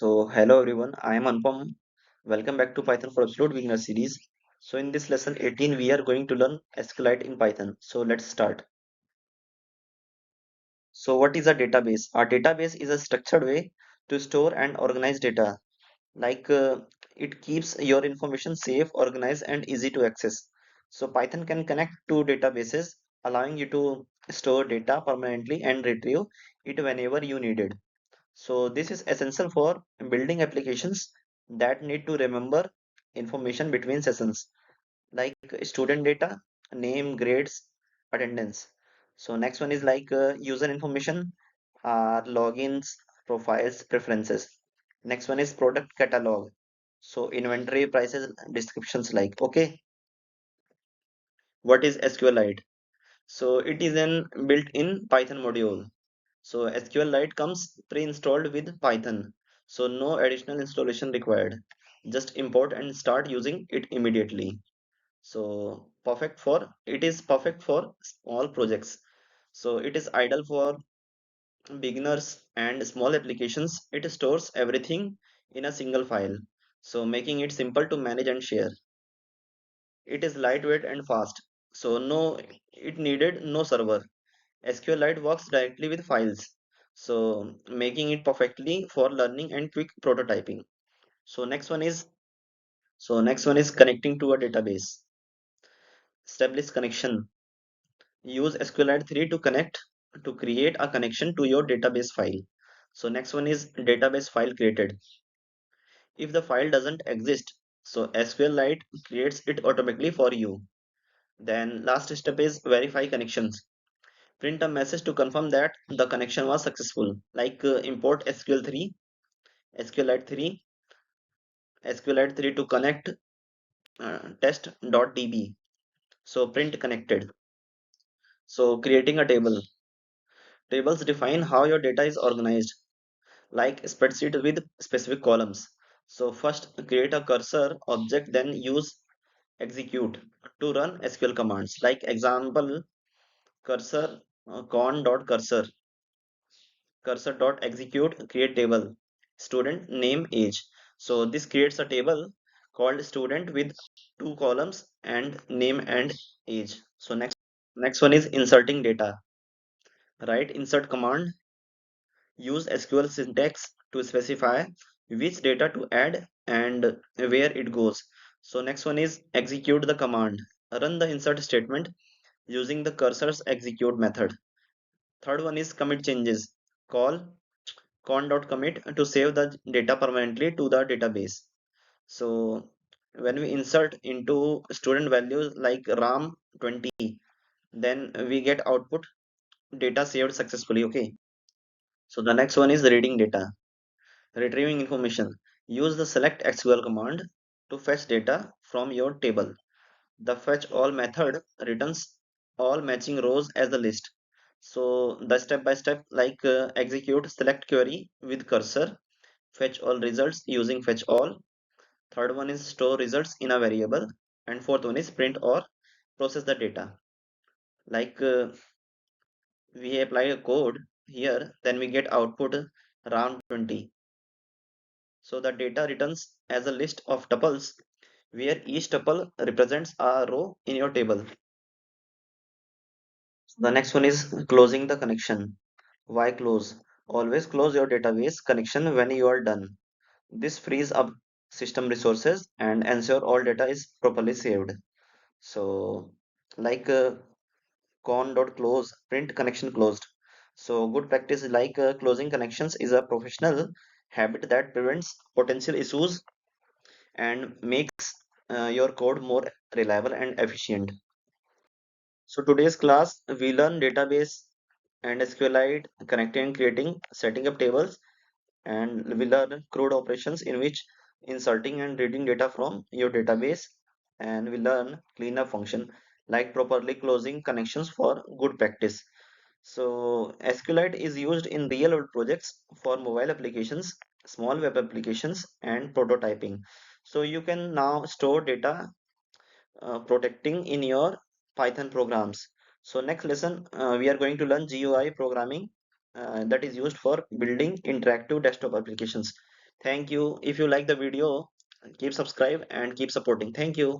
Hello everyone, I am Anupam. Welcome back to Python for Absolute Beginner series. In this lesson 18, we are going to learn SQLite in Python. Let's start. What is a database? A database is a structured way to store and organize data. Like it keeps your information safe, organized, and easy to access. Python can connect to databases, allowing you to store data permanently and retrieve it whenever you need it. This is essential for building applications that need to remember information between sessions, like student data, name, grades, attendance. Next one is like user information, logins, profiles, preferences. Next one is product catalog. Inventory, prices, descriptions like. Okay, what is SQLite? It is an built-in Python module. SQLite comes pre-installed with Python, so no additional installation required. Just import and start using it immediately. It is perfect for small projects. It is ideal for beginners and small applications. It stores everything in a single file, so making it simple to manage and share. It is lightweight and fast. It needed no server. SQLite works directly with files, making it perfectly for learning and quick prototyping. So next one is next one is connecting to a database. Establish connection. Use SQLite 3 to create a connection to your database file. Next one is database file created. If the file doesn't exist, SQLite creates it automatically for you. Then last step is verify connections. Print a message to confirm that the connection was successful, like import SQLite 3 SQLite 3 to connect test.db. Print connected. Creating a table. Tables define how your data is organized, like spreadsheet with specific columns. First create a cursor object, then use execute to run SQL commands, like example cursor cursor.execute create table student name age. This creates a table called student with two columns and name and age. Next one is inserting data. Write insert command. Use SQL syntax to specify which data to add and where it goes. Next one is execute the command. Run the insert statement using the cursor's execute method. Third one is commit changes. Call con.commit to save the data permanently to the database. So when we insert into student values like ram 20, then we get output data saved successfully. Okay. The next one is reading data. Retrieving information. Use the select SQL command to fetch data from your table. The fetch all method returns all matching rows as a list. The step by step, like execute select query with cursor, fetch all results using fetch all. Third one is store results in a variable, and fourth one is print or process the data. Like we apply a code here, then we get output round 20. The data returns as a list of tuples where each tuple represents a row in your table. The next one is closing the connection. Why close? Always close your database connection when you are done. This frees up system resources and ensure all data is properly saved. So, like con.close, print connection closed. Good practice like closing connections is a professional habit that prevents potential issues and makes your code more reliable and efficient. Today's class we learn database and SQLite, connecting, creating, setting up tables, and we learn CRUD operations in which inserting and reading data from your database, and we learn cleanup function like properly closing connections for good practice. SQLite is used in real world projects for mobile applications, small web applications, and prototyping. You can now store data protecting in your Python programs. Next lesson, we are going to learn GUI programming that is used for building interactive desktop applications. Thank you. If you like the video, keep subscribe and keep supporting. Thank you.